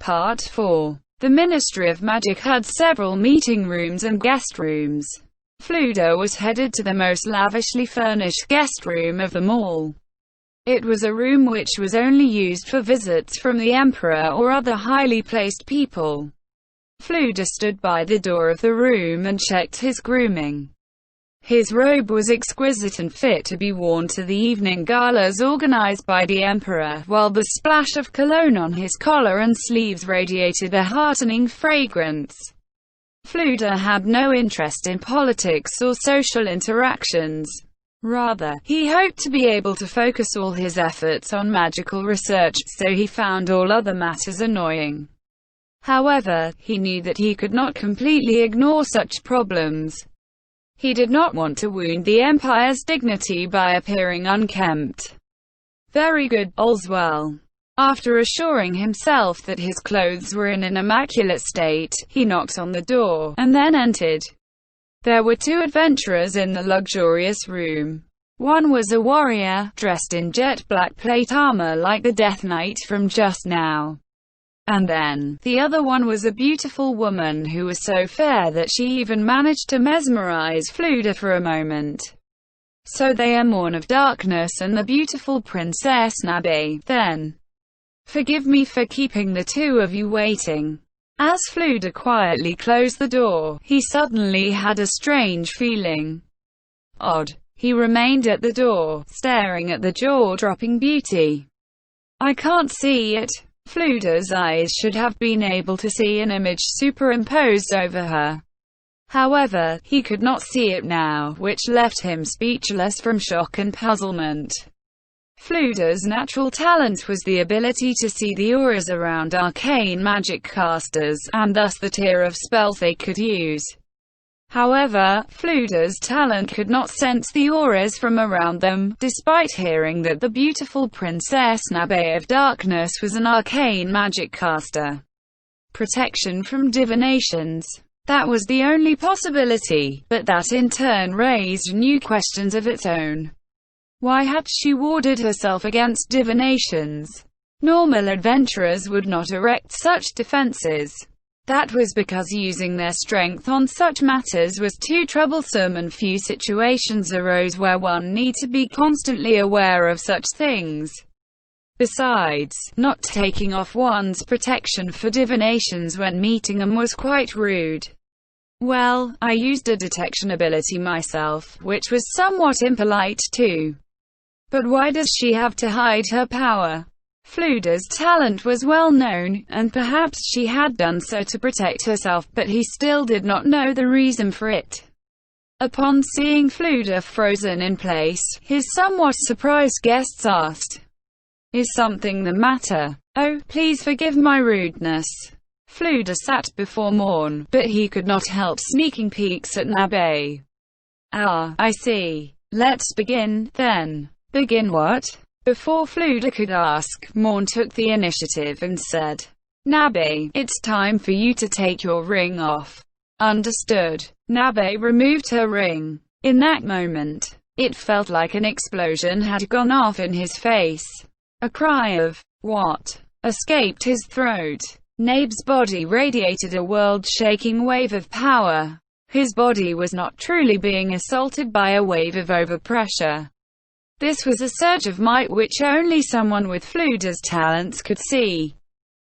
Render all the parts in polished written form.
Part 4. The Ministry of Magic had several meeting rooms and guest rooms. Fluda was headed to the most lavishly furnished guest room of them all. It was a room which was only used for visits from the Emperor or other highly placed people. Fluda stood by the door of the room and checked his grooming. His robe was exquisite and fit to be worn to the evening galas organized by the Emperor, while the splash of cologne on his collar and sleeves radiated a heartening fragrance. Fluda had no interest in politics or social interactions. Rather, he hoped to be able to focus all his efforts on magical research, so he found all other matters annoying. However, he knew that he could not completely ignore such problems. He did not want to wound the Empire's dignity by appearing unkempt. Very good, all's well. After assuring himself that his clothes were in an immaculate state, he knocked on the door, and then entered. There were two adventurers in the luxurious room. One was a warrior, dressed in jet black plate armor like the Death Knight from just now. And then, the other one was a beautiful woman who was so fair that she even managed to mesmerize Fluda for a moment. So they are Morn of Darkness and the beautiful Princess Nabe, then. Forgive me for keeping the two of you waiting. As Fluda quietly closed the door, he suddenly had a strange feeling. Odd. He remained at the door, staring at the jaw-dropping beauty. I can't see it. Fluda's eyes should have been able to see an image superimposed over her. However, he could not see it now, which left him speechless from shock and puzzlement. Fluda's natural talent was the ability to see the auras around arcane magic casters, and thus the tier of spells they could use. However, Fluda's talent could not sense the auras from around them, despite hearing that the beautiful Princess Nabe of Darkness was an arcane magic caster. Protection from divinations. That was the only possibility, but that in turn raised new questions of its own. Why had she warded herself against divinations? Normal adventurers would not erect such defenses. That was because using their strength on such matters was too troublesome, and few situations arose where one need to be constantly aware of such things. Besides, not taking off one's protection for divinations when meeting them was quite rude. Well, I used a detection ability myself, which was somewhat impolite too. But why does she have to hide her power? Fluda's talent was well known, and perhaps she had done so to protect herself, but he still did not know the reason for it. Upon seeing Fluda frozen in place, his somewhat surprised guests asked, "Is something the matter?" "Oh, please forgive my rudeness." Fluda sat before Morn, but he could not help sneaking peeks at Nabe. "Ah, I see. Let's begin, then." "Begin what?" Before Fluda could ask, Morn took the initiative and said, "Nabe, it's time for you to take your ring off." "Understood." Nabe removed her ring. In that moment, it felt like an explosion had gone off in his face. A cry of, "What?" escaped his throat. Nabe's body radiated a world-shaking wave of power. His body was not truly being assaulted by a wave of overpressure. This was a surge of might which only someone with Fluda's talents could see.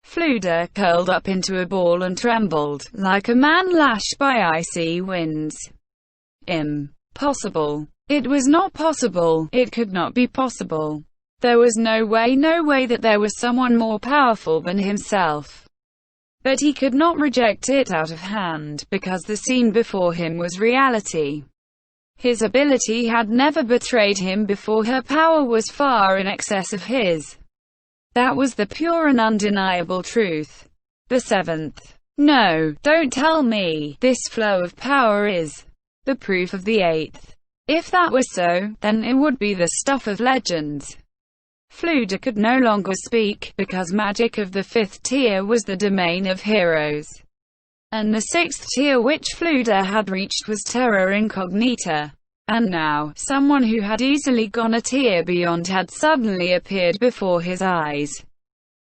Fluda curled up into a ball and trembled, like a man lashed by icy winds. Impossible. It was not possible. It could not be possible. There was no way that there was someone more powerful than himself. But he could not reject it out of hand, because the scene before him was reality. His ability had never betrayed him before. Her power was far in excess of his. That was the pure and undeniable truth. The seventh. No, don't tell me. This flow of power is the proof of the eighth. If that was so, then it would be the stuff of legends. Fluda could no longer speak, because magic of the fifth tier was the domain of heroes. And the sixth tier which Fluda had reached was terra incognita. And now, someone who had easily gone a tier beyond had suddenly appeared before his eyes.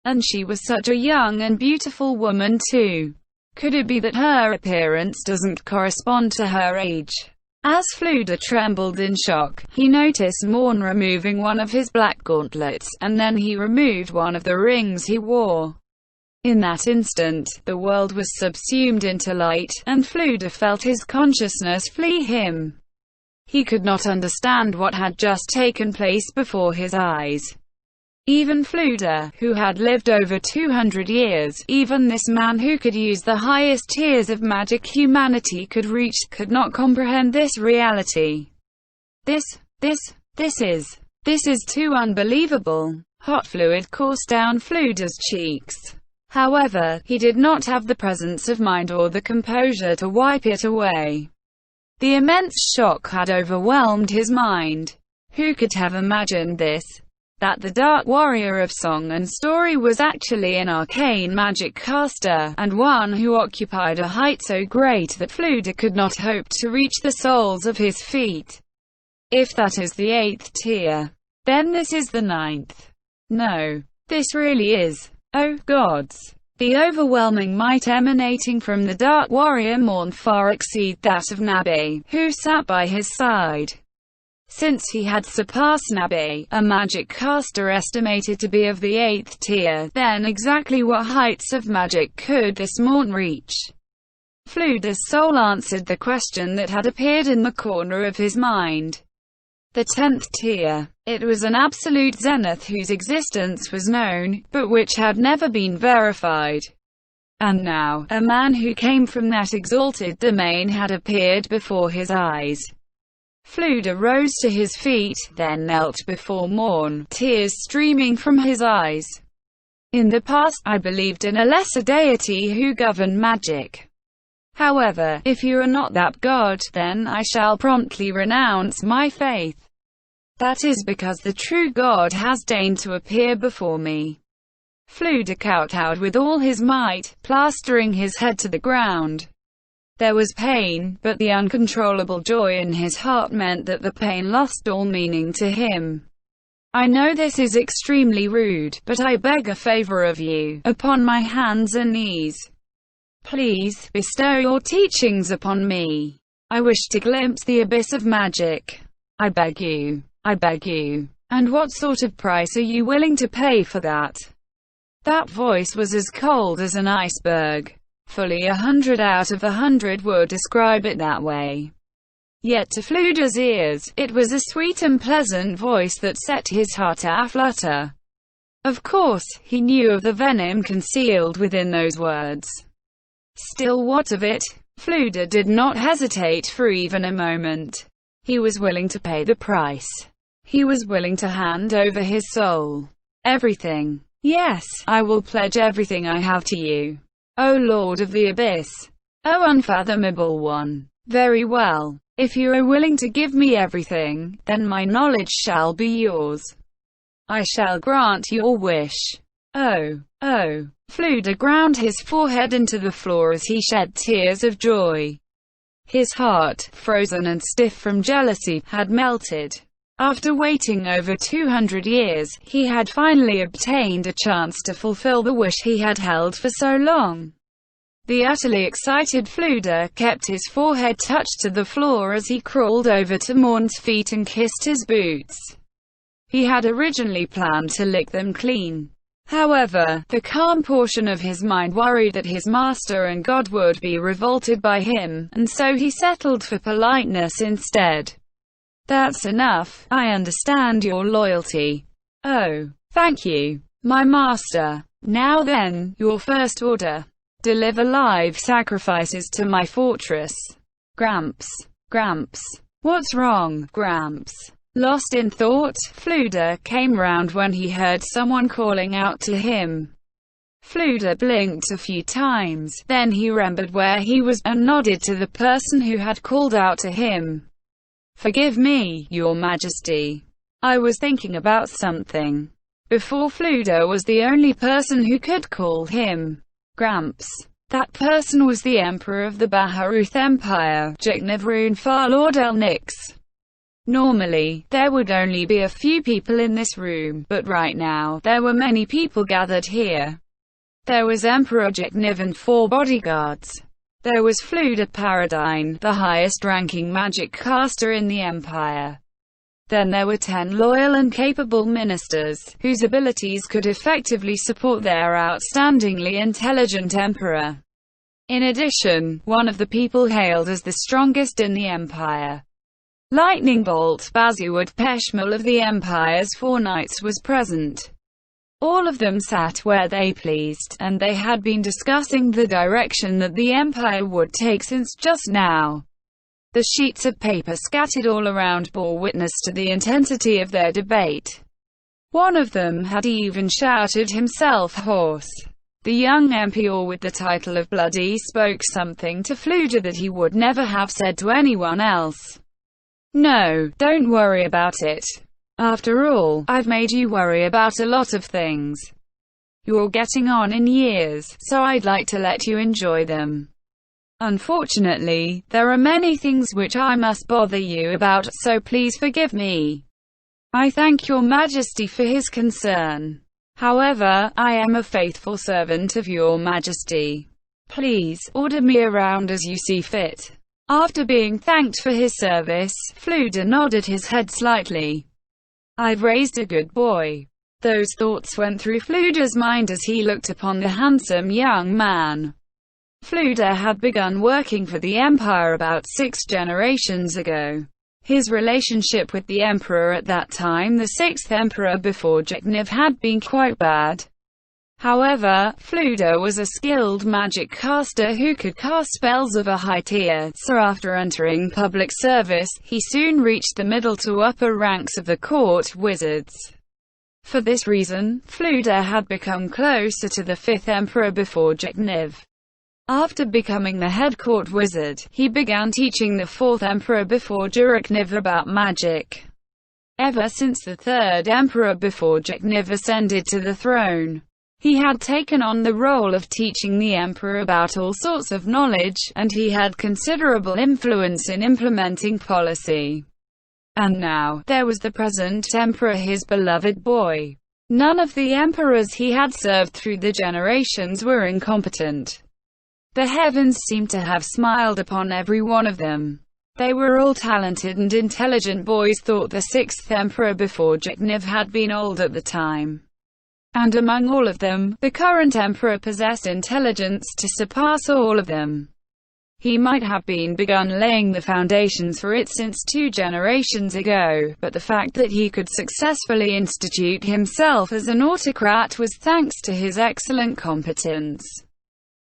And she was such a young and beautiful woman too. Could it be that her appearance doesn't correspond to her age? As Fluda trembled in shock, he noticed Morn removing one of his black gauntlets, and then he removed one of the rings he wore. In that instant, the world was subsumed into light, and Fluda felt his consciousness flee him. He could not understand what had just taken place before his eyes. Even Fluda, who had lived over 200 years, even this man who could use the highest tiers of magic humanity could reach, could not comprehend this reality. This is too unbelievable. Hot fluid coursed down Fluda's cheeks. However, he did not have the presence of mind or the composure to wipe it away. The immense shock had overwhelmed his mind. Who could have imagined this? That the Dark Warrior of song and story was actually an arcane magic caster, and one who occupied a height so great that Fluda could not hope to reach the soles of his feet. If that is the 8th tier, then this is the 9th. No. This really is. Oh, gods. The overwhelming might emanating from the Dark Warrior Morn far exceed that of Nabe, who sat by his side. Since he had surpassed Nabe, a magic caster estimated to be of the 8th tier, then exactly what heights of magic could this Morn reach? Fluda's soul answered the question that had appeared in the corner of his mind. The 10th tier. It was an absolute zenith whose existence was known, but which had never been verified. And now, a man who came from that exalted domain had appeared before his eyes. Fluda rose to his feet, then knelt before Morn, tears streaming from his eyes. In the past, I believed in a lesser deity who governed magic. However, if you are not that god, then I shall promptly renounce my faith. That is because the true God has deigned to appear before me. Fluda kowtowed with all his might, plastering his head to the ground. There was pain, but the uncontrollable joy in his heart meant that the pain lost all meaning to him. I know this is extremely rude, but I beg a favor of you, upon my hands and knees. Please, bestow your teachings upon me. I wish to glimpse the abyss of magic. I beg you. I beg you. And what sort of price are you willing to pay for that? That voice was as cold as an iceberg. Fully 100 out of 100 would describe it that way. Yet to Fluda's ears, it was a sweet and pleasant voice that set his heart aflutter. Of course, he knew of the venom concealed within those words. Still, what of it? Fluda did not hesitate for even a moment. He was willing to pay the price. He was willing to hand over his soul. Everything. Yes, I will pledge everything I have to you. O Lord of the Abyss. O unfathomable one. Very well. If you are willing to give me everything, then my knowledge shall be yours. I shall grant your wish. Oh. Fluda ground his forehead into the floor as he shed tears of joy. His heart, frozen and stiff from jealousy, had melted. After waiting over 200 years, he had finally obtained a chance to fulfill the wish he had held for so long. The utterly excited Fluda kept his forehead touched to the floor as he crawled over to Morn's feet and kissed his boots. He had originally planned to lick them clean. However, the calm portion of his mind worried that his master and God would be revolted by him, and so he settled for politeness instead. That's enough. I understand your loyalty. Oh, thank you, my master. Now then, your first order. Deliver live sacrifices to my fortress. Gramps. What's wrong, Gramps? Lost in thought, Fluda came round when he heard someone calling out to him. Fluda blinked a few times, then he remembered where he was, and nodded to the person who had called out to him. Forgive me, your majesty. I was thinking about something. Before, Fluda was the only person who could call him Gramps. That person was the emperor of the Baharuth Empire, Jiknavrun Farlord El Nix. Normally, there would only be a few people in this room, but right now, there were many people gathered here. There was Emperor Jekniv and 4 bodyguards. There was Fluda Paradine, the highest-ranking magic caster in the Empire. Then there were 10 loyal and capable ministers, whose abilities could effectively support their outstandingly intelligent emperor. In addition, one of the people hailed as the strongest in the Empire. Lightning Bolt Bazuwad Peshmal of the Empire's 4 knights was present. All of them sat where they pleased, and they had been discussing the direction that the Empire would take since just now. The sheets of paper scattered all around bore witness to the intensity of their debate. One of them had even shouted himself hoarse. The young emperor with the title of Bloody spoke something to Fluda that he would never have said to anyone else. No, don't worry about it. After all, I've made you worry about a lot of things. You're getting on in years, so I'd like to let you enjoy them. Unfortunately, there are many things which I must bother you about, so please forgive me. I thank your Majesty for his concern. However, I am a faithful servant of your Majesty. Please, order me around as you see fit. After being thanked for his service, Fluda nodded his head slightly. I've raised a good boy. Those thoughts went through Fluda's mind as he looked upon the handsome young man. Fluda had begun working for the Empire about 6 generations ago. His relationship with the Emperor at that time, the 6th Emperor before Jekniv, had been quite bad. However, Fluda was a skilled magic caster who could cast spells of a high tier, so after entering public service, he soon reached the middle to upper ranks of the court wizards. For this reason, Fluda had become closer to the 5th Emperor before Jekniv. After becoming the head court wizard, he began teaching the 4th Emperor before Jekniv about magic. Ever since the 3rd Emperor before Jekniv ascended to the throne, he had taken on the role of teaching the emperor about all sorts of knowledge, and he had considerable influence in implementing policy. And now, there was the present emperor, his beloved boy. None of the emperors he had served through the generations were incompetent. The heavens seemed to have smiled upon every one of them. They were all talented and intelligent boys. Thought the 6th emperor before Jekniv had been old at the time. And among all of them, the current emperor possessed intelligence to surpass all of them. He might have been begun laying the foundations for it since 2 generations ago, but the fact that he could successfully institute himself as an autocrat was thanks to his excellent competence.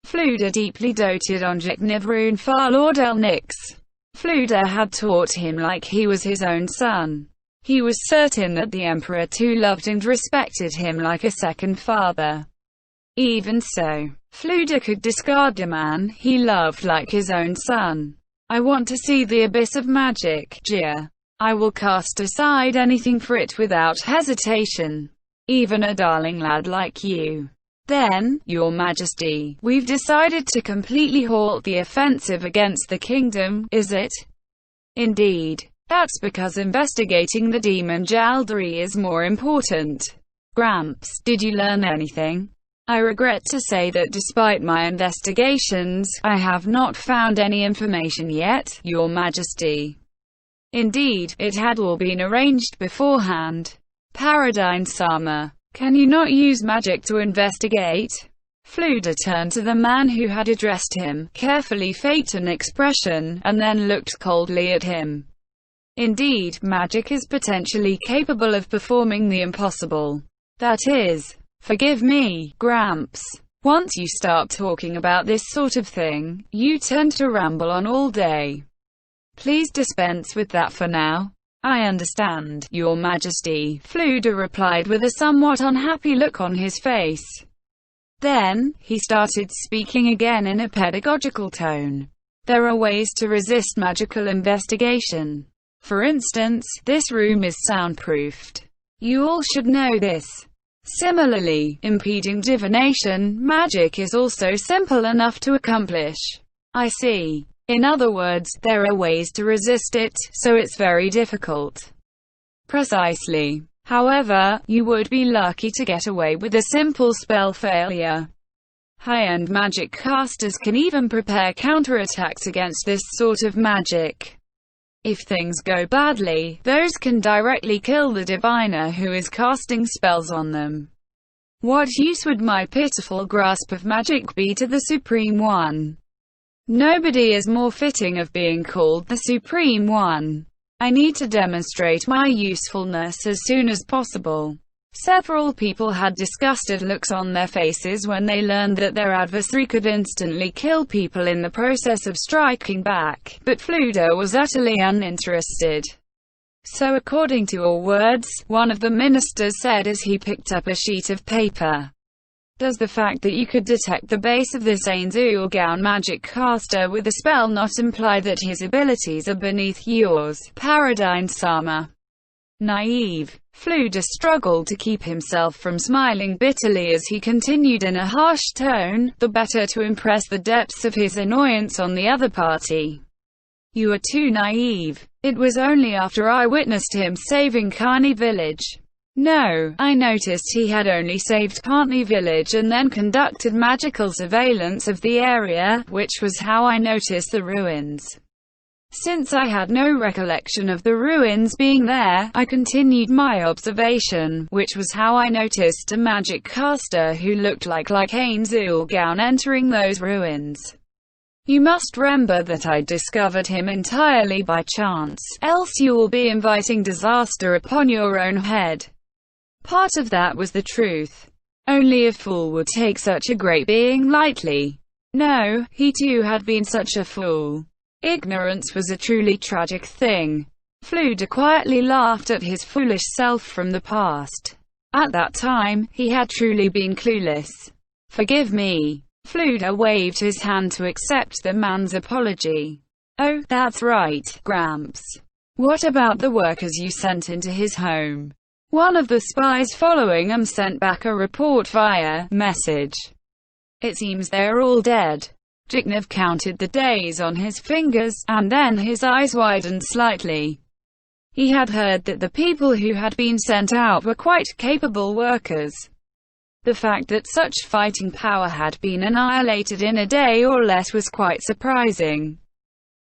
Fluda deeply doted on Jekniv Runefar Lord Elnix. Fluda had taught him like he was his own son. He was certain that the emperor too loved and respected him like a second father. Even so, Fluda could discard a man he loved like his own son. I want to see the abyss of magic, Jia. I will cast aside anything for it without hesitation. Even a darling lad like you. Then, Your Majesty, we've decided to completely halt the offensive against the kingdom, is it? Indeed. That's because investigating the demon Jaldari is more important. Gramps, did you learn anything? I regret to say that despite my investigations, I have not found any information yet, Your Majesty. Indeed, it had all been arranged beforehand. Paradine Sama, can you not use magic to investigate? Fluda turned to the man who had addressed him, carefully faked an expression, and then looked coldly at him. Indeed, magic is potentially capable of performing the impossible. That is, forgive me, Gramps. Once you start talking about this sort of thing, you tend to ramble on all day. Please dispense with that for now. I understand, Your Majesty, Fluda replied with a somewhat unhappy look on his face. Then, he started speaking again in a pedagogical tone. There are ways to resist magical investigation. For instance, this room is soundproofed. You all should know this. Similarly, impeding divination magic is also simple enough to accomplish. I see. In other words, there are ways to resist it, so it's very difficult. Precisely. However, you would be lucky to get away with a simple spell failure. High-end magic casters can even prepare counterattacks against this sort of magic. If things go badly, those can directly kill the diviner who is casting spells on them. What use would my pitiful grasp of magic be to the Supreme One? Nobody is more fitting of being called the Supreme One. I need to demonstrate my usefulness as soon as possible. Several people had disgusted looks on their faces when they learned that their adversary could instantly kill people in the process of striking back, but Fludo was utterly uninterested. So according to your words, one of the ministers said as he picked up a sheet of paper, does the fact that you could detect the base of this Ainzulgaon magic caster with a spell not imply that his abilities are beneath yours, Paradigm-sama? Naive. Fluda struggled to keep himself from smiling bitterly as he continued in a harsh tone, the better to impress the depths of his annoyance on the other party. You are too naive. It was only after I witnessed him saving Kani village. No, I noticed he had only saved Kani village and then conducted magical surveillance of the area, which was how I noticed the ruins. Since I had no recollection of the ruins being there, I continued my observation, which was how I noticed a magic caster who looked like Ainzulgaon entering those ruins. You must remember that I discovered him entirely by chance, else you will be inviting disaster upon your own head. Part of that was the truth. Only a fool would take such a great being lightly. No, he too had been such a fool. Ignorance was a truly tragic thing. Fluda quietly laughed at his foolish self from the past. At that time, he had truly been clueless. Forgive me. Fluda waved his hand to accept the man's apology. Oh, that's right, Gramps. What about the workers you sent into his home? One of the spies following him sent back a report via message. It seems they're all dead. Jignev counted the days on his fingers, and then his eyes widened slightly. He had heard that the people who had been sent out were quite capable workers. The fact that such fighting power had been annihilated in a day or less was quite surprising.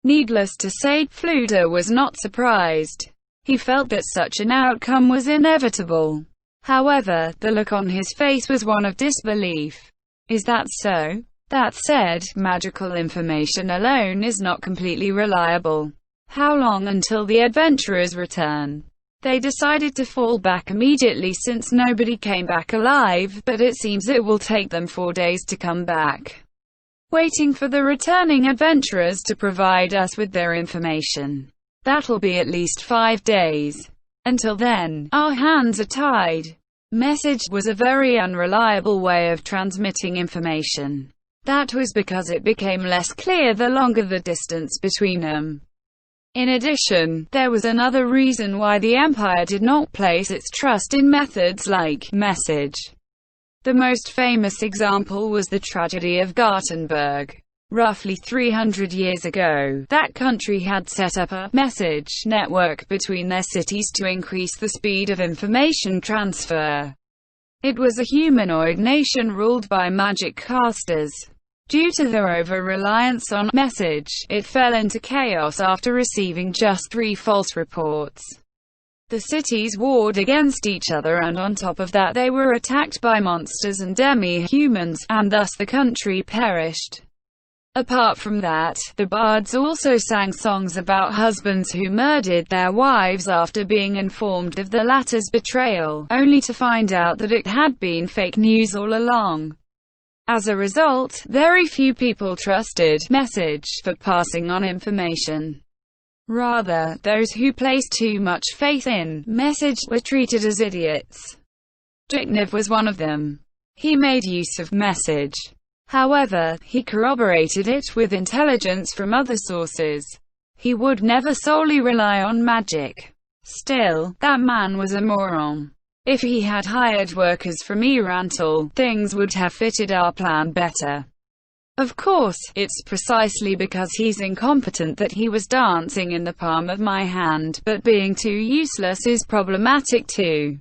Needless to say, Fluda was not surprised. He felt that such an outcome was inevitable. However, the look on his face was one of disbelief. Is that so? That said, magical information alone is not completely reliable. How long until the adventurers return? They decided to fall back immediately since nobody came back alive, but it seems it will take them 4 days to come back. Waiting for the returning adventurers to provide us with their information. That'll be at least 5 days. Until then, our hands are tied. Message was a very unreliable way of transmitting information. That was because it became less clear the longer the distance between them. In addition, there was another reason why the Empire did not place its trust in methods like message. The most famous example was the tragedy of Gartenberg. Roughly 300 years ago, that country had set up a message network between their cities to increase the speed of information transfer. It was a humanoid nation ruled by magic casters. Due to their over-reliance on message, it fell into chaos after receiving just 3 false reports. The cities warred against each other, and on top of that they were attacked by monsters and demi-humans, and thus the country perished. Apart from that, the bards also sang songs about husbands who murdered their wives after being informed of the latter's betrayal, only to find out that it had been fake news all along. As a result, very few people trusted message for passing on information. Rather, those who placed too much faith in message were treated as idiots. Jignev was one of them. He made use of message. However, he corroborated it with intelligence from other sources. He would never solely rely on magic. Still, that man was a moron. If he had hired workers from Irantal, things would have fitted our plan better. Of course, it's precisely because he's incompetent that he was dancing in the palm of my hand, but being too useless is problematic too.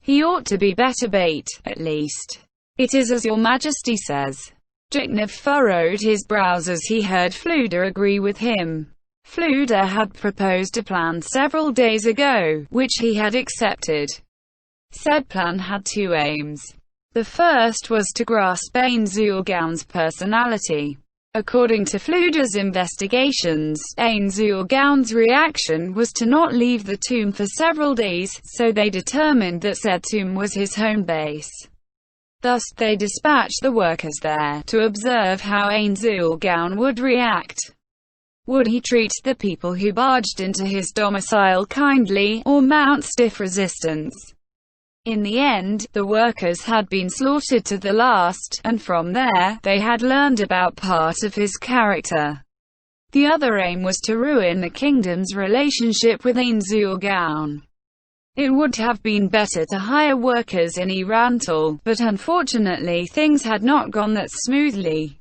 He ought to be better bait, at least. It is as your majesty says. Jiknev furrowed his brows as he heard Fluda agree with him. Fluda had proposed a plan several days ago, which he had accepted. Said plan had two aims. The first was to grasp Ain Zulgaon's personality. According to Fluda's investigations, Ain Zulgaon's reaction was to not leave the tomb for several days, so they determined that said tomb was his home base. Thus, they dispatched the workers there to observe how Ain Zulgaon would react. Would he treat the people who barged into his domicile kindly, or mount stiff resistance? In the end, the workers had been slaughtered to the last, and from there, they had learned about part of his character. The other aim was to ruin the kingdom's relationship with Ain Zulgaon. It would have been better to hire workers in Irantal, but unfortunately things had not gone that smoothly.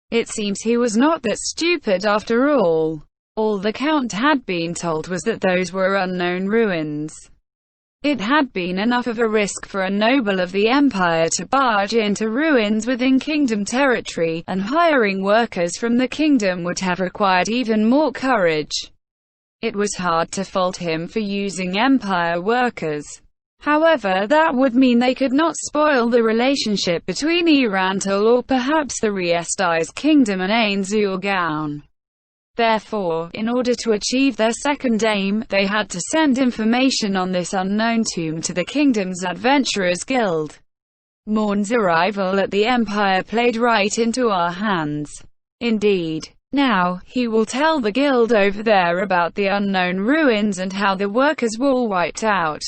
It seems he was not that stupid after all. All the Count had been told was that those were unknown ruins. It had been enough of a risk for a noble of the empire to barge into ruins within kingdom territory, and hiring workers from the kingdom would have required even more courage. It was hard to fault him for using empire workers. However, that would mean they could not spoil the relationship between Irantal or perhaps the Riesti's kingdom and Ain Zulgaon. Therefore, in order to achieve their second aim, they had to send information on this unknown tomb to the kingdom's adventurers guild. Morn's arrival at the Empire played right into our hands. Indeed. Now, he will tell the guild over there about the unknown ruins and how the workers were all wiped out.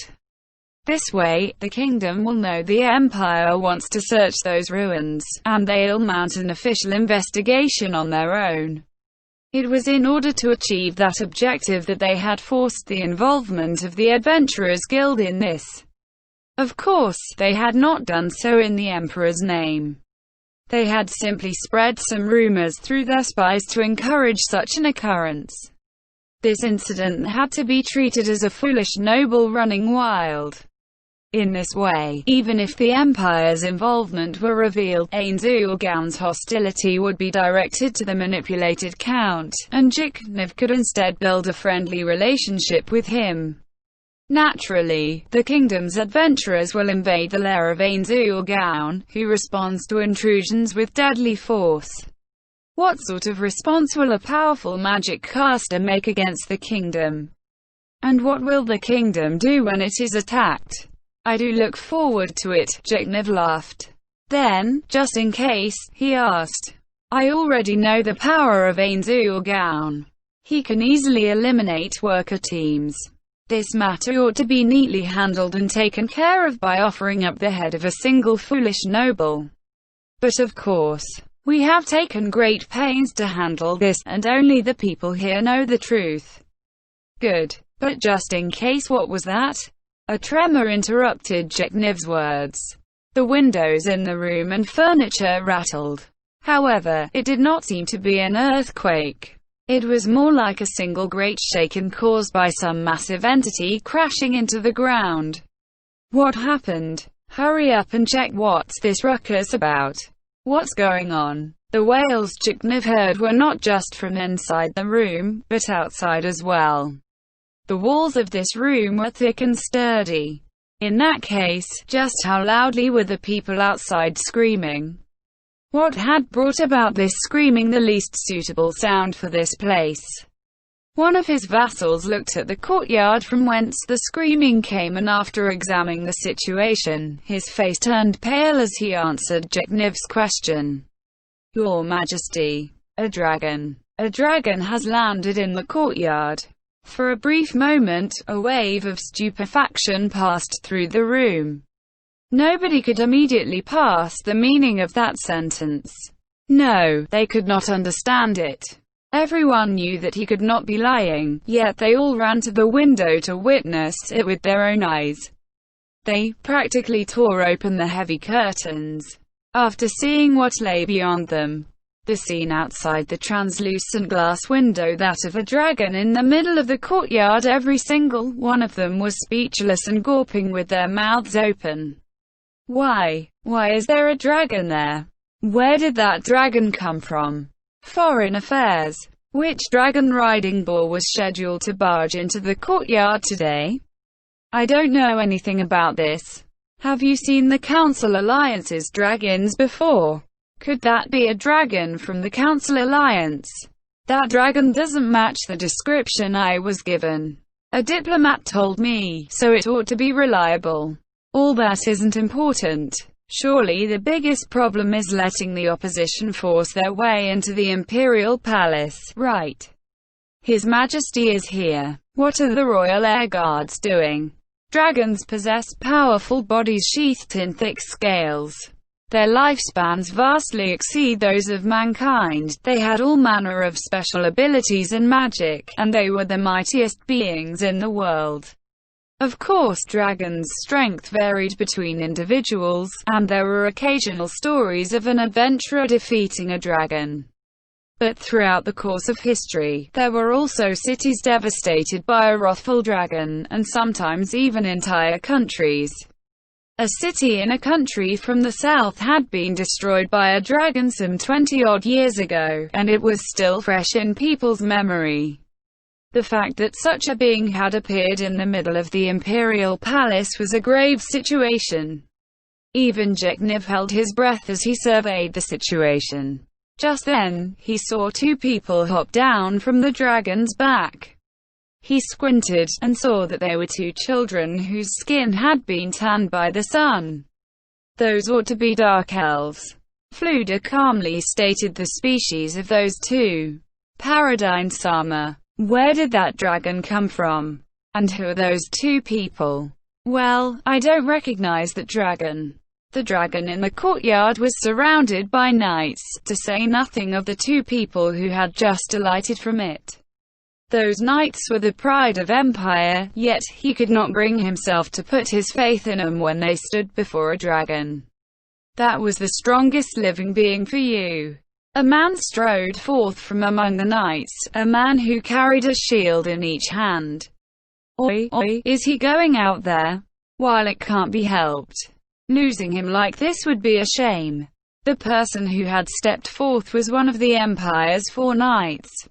This way, the kingdom will know the Empire wants to search those ruins, and they'll mount an official investigation on their own. It was in order to achieve that objective that they had forced the involvement of the Adventurers Guild in this. Of course, they had not done so in the Emperor's name. They had simply spread some rumors through their spies to encourage such an occurrence. This incident had to be treated as a foolish noble running wild. In this way, even if the Empire's involvement were revealed, Ain Zulgaon's hostility would be directed to the manipulated Count, and Jiknev could instead build a friendly relationship with him. Naturally, the kingdom's adventurers will invade the lair of Ain Zulgaon, who responds to intrusions with deadly force. What sort of response will a powerful magic caster make against the kingdom? And what will the kingdom do when it is attacked? I do look forward to it, Jiknev laughed. Then, just in case, he asked. I already know the power of Ain Zulgaon. He can easily eliminate worker teams. This matter ought to be neatly handled and taken care of by offering up the head of a single foolish noble. But of course, we have taken great pains to handle this, and only the people here know the truth. Good. But just in case, what was that? A tremor interrupted Jiknev's words. The windows in the room and furniture rattled. However, it did not seem to be an earthquake. It was more like a single great shaking caused by some massive entity crashing into the ground. What happened? Hurry up and check what's this ruckus about. What's going on? The wails Jiknev heard were not just from inside the room, but outside as well. The walls of this room were thick and sturdy. In that case, just how loudly were the people outside screaming? What had brought about this screaming, the least suitable sound for this place? One of his vassals looked at the courtyard from whence the screaming came, and after examining the situation, his face turned pale as he answered Jiknev's question. Your Majesty, a dragon. A dragon has landed in the courtyard. For a brief moment, a wave of stupefaction passed through the room. Nobody could immediately pass the meaning of that sentence. No, they could not understand it. Everyone knew that he could not be lying, yet they all ran to the window to witness it with their own eyes. They practically tore open the heavy curtains. After seeing what lay beyond them, The scene outside the translucent glass window, that of a dragon in the middle of the courtyard. Every single one of them was speechless and gawping with their mouths open. Why is there a dragon there? Where did that dragon come from? Foreign Affairs. Which dragon riding bull was scheduled to barge into the courtyard today? I don't know anything about this. Have you seen the Council Alliance's dragons before? Could that be a dragon from the Council Alliance? That dragon doesn't match the description I was given. A diplomat told me, so it ought to be reliable. All that isn't important. Surely the biggest problem is letting the opposition force their way into the Imperial Palace, right? His Majesty is here. What are the Royal Air Guards doing? Dragons possess powerful bodies sheathed in thick scales. Their lifespans vastly exceed those of mankind. They had all manner of special abilities and magic, and they were the mightiest beings in the world. Of course, dragons' strength varied between individuals, and there were occasional stories of an adventurer defeating a dragon. But throughout the course of history, there were also cities devastated by a wrathful dragon, and sometimes even entire countries. A city in a country from the south had been destroyed by a dragon some 20-odd years ago, and it was still fresh in people's memory. The fact that such a being had appeared in the middle of the Imperial Palace was a grave situation. Even Jeknev held his breath as he surveyed the situation. Just then, he saw two people hop down from the dragon's back. He squinted, and saw that they were two children whose skin had been tanned by the sun. Those ought to be dark elves. Fluda calmly stated the species of those two. Paradine Sama. Where did that dragon come from? And who are those two people? Well, I don't recognize that dragon. The dragon in the courtyard was surrounded by knights, to say nothing of the two people who had just alighted from it. Those knights were the pride of Empire, yet he could not bring himself to put his faith in them when they stood before a dragon. That was the strongest living being for you. A man strode forth from among the knights, a man who carried a shield in each hand. Oi, is he going out there? While it can't be helped. Losing him like this would be a shame. The person who had stepped forth was one of the Empire's 4 knights.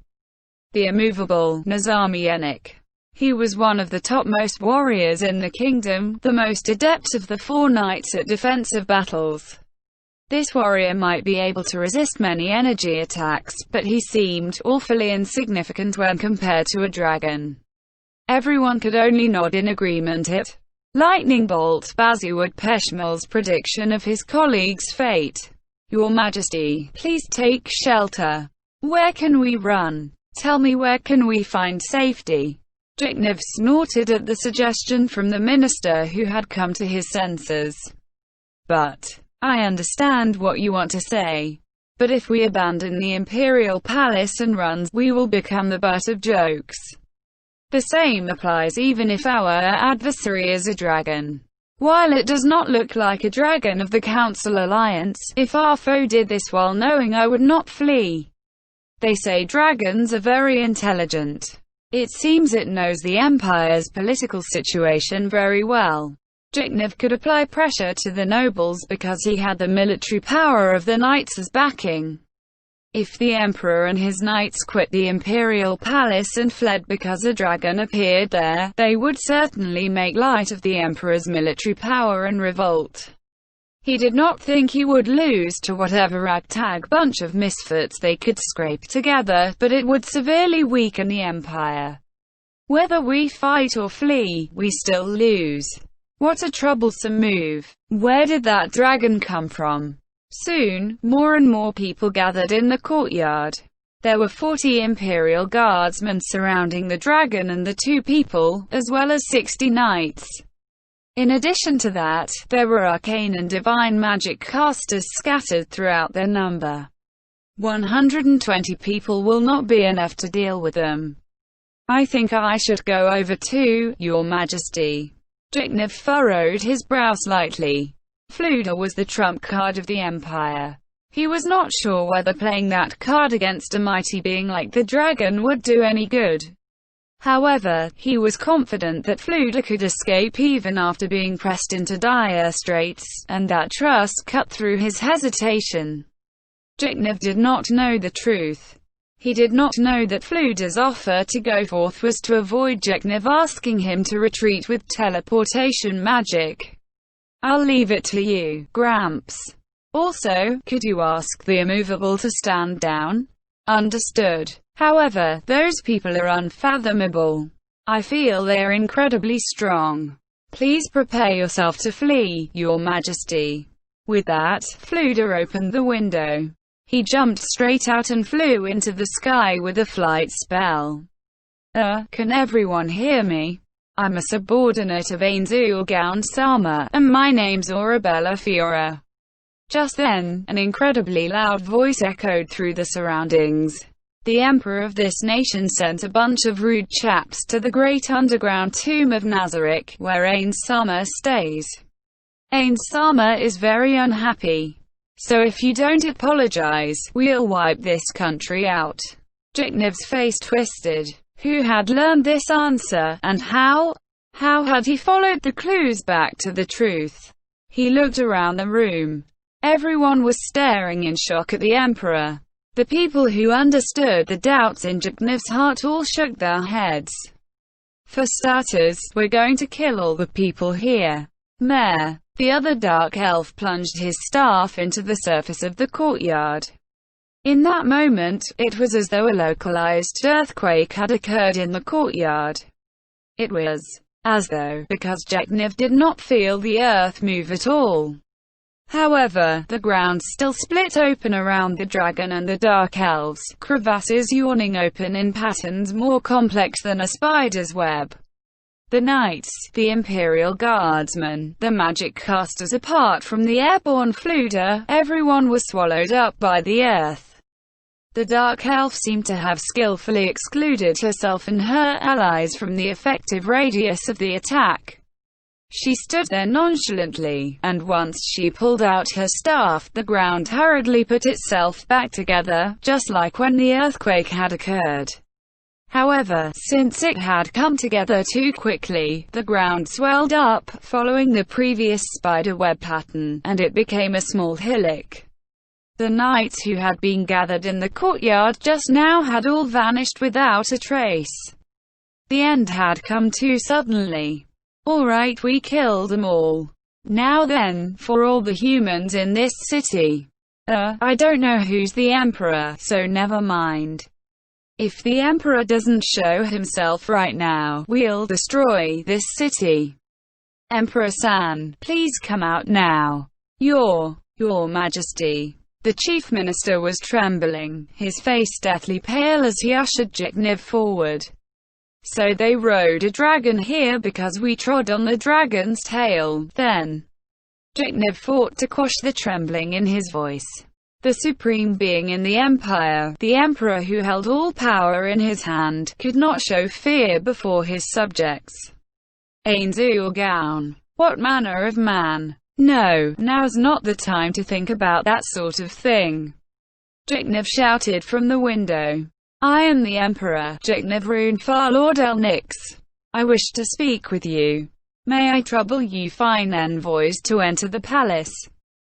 The immovable Nizami Yenik. He was one of the topmost warriors in the kingdom, the most adept of the 4 knights at defensive battles. This warrior might be able to resist many energy attacks, but he seemed awfully insignificant when compared to a dragon. Everyone could only nod in agreement at Lightning Bolt Baziwad Peshmal's prediction of his colleague's fate. Your Majesty, please take shelter. Where can we run? Tell me, where can we find safety? Jeknev snorted at the suggestion from the minister, who had come to his senses. But I understand what you want to say. But if we abandon the Imperial Palace and run, we will become the butt of jokes. The same applies even if our adversary is a dragon. While it does not look like a dragon of the Council Alliance, if our foe did this while knowing, I would not flee. They say dragons are very intelligent. It seems it knows the Empire's political situation very well. Jeknev could apply pressure to the nobles because he had the military power of the knights as backing. If the Emperor and his knights quit the Imperial Palace and fled because a dragon appeared there, they would certainly make light of the Emperor's military power and revolt. He did not think he would lose to whatever ragtag bunch of misfits they could scrape together, but it would severely weaken the Empire. Whether we fight or flee, we still lose. What a troublesome move. Where did that dragon come from? Soon, more and more people gathered in the courtyard. There were 40 Imperial Guardsmen surrounding the dragon and the two people, as well as 60 knights. In addition to that, there were arcane and divine magic casters scattered throughout their number. 120 people will not be enough to deal with them. I think I should go over too, Your Majesty. Jeknev furrowed his brow slightly. Fluda was the trump card of the Empire. He was not sure whether playing that card against a mighty being like the dragon would do any good. However, he was confident that Fluda could escape even after being pressed into dire straits, and that trust cut through his hesitation. Jiknev did not know the truth. He did not know that Fluda's offer to go forth was to avoid Jiknev asking him to retreat with teleportation magic. "I'll leave it to you, Gramps. Also, could you ask the immovable to stand down?" "Understood. However, those people are unfathomable. I feel they are incredibly strong. Please prepare yourself to flee, Your Majesty." With that, Fluda opened the window. He jumped straight out and flew into the sky with a flight spell. Can everyone hear me? I'm a subordinate of Ainzul Sama, and my name's Arabella Fiora. Just then, an incredibly loud voice echoed through the surroundings. The emperor of this nation sent a bunch of rude chaps to the great underground tomb of Nazarick, where Ain Sama stays. Ain Sama is very unhappy. So if you don't apologize, we'll wipe this country out. Jiknev's face twisted. Who had learned this answer, and how? How had he followed the clues back to the truth? He looked around the room. Everyone was staring in shock at the emperor. The people who understood the doubts in Jiknev's heart all shook their heads. For starters, we're going to kill all the people here. Mayor. The other dark elf plunged his staff into the surface of the courtyard. In that moment, it was as though a localized earthquake had occurred in the courtyard. It was as though, because Jiknev did not feel the earth move at all. However, the ground still split open around the dragon and the dark elves, crevasses yawning open in patterns more complex than a spider's web. The knights, the Imperial Guardsmen, the magic casters apart from the airborne Fluda, everyone was swallowed up by the earth. The Dark Elf seemed to have skillfully excluded herself and her allies from the effective radius of the attack. She stood there nonchalantly, and once she pulled out her staff, the ground hurriedly put itself back together, just like when the earthquake had occurred. However, since it had come together too quickly, the ground swelled up, following the previous spiderweb pattern, and it became a small hillock. The knights who had been gathered in the courtyard just now had all vanished without a trace. The end had come too suddenly. Alright, we killed them all. Now then, for all the humans in this city. I don't know who's the emperor, so never mind. If the emperor doesn't show himself right now, we'll destroy this city. Emperor-san, please come out now. Your Majesty. The chief minister was trembling, his face deathly pale as he ushered Jiknev forward. So they rode a dragon here because we trod on the dragon's tail, then. Jiknev fought to quash the trembling in his voice. The supreme being in the empire, the emperor who held all power in his hand, could not show fear before his subjects. Ainzul, what manner of man? No, now's not the time to think about that sort of thing. Jiknev shouted from the window. I am the emperor, Jiknev Runefar Lord Elnix. I wish to speak with you. May I trouble you fine envoys to enter the palace?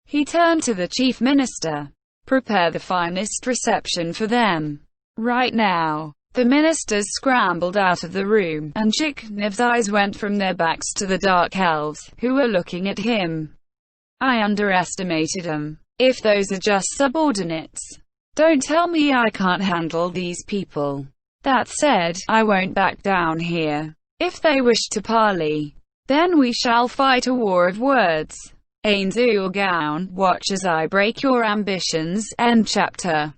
He turned to the chief minister. Prepare the finest reception for them. Right now. The ministers scrambled out of the room, and Jiknev's eyes went from their backs to the dark elves, who were looking at him. I underestimated them. If those are just subordinates. Don't tell me I can't handle these people. That said, I won't back down here. If they wish to parley, then we shall fight a war of words. Ainzul, watch as I break your ambitions. End chapter.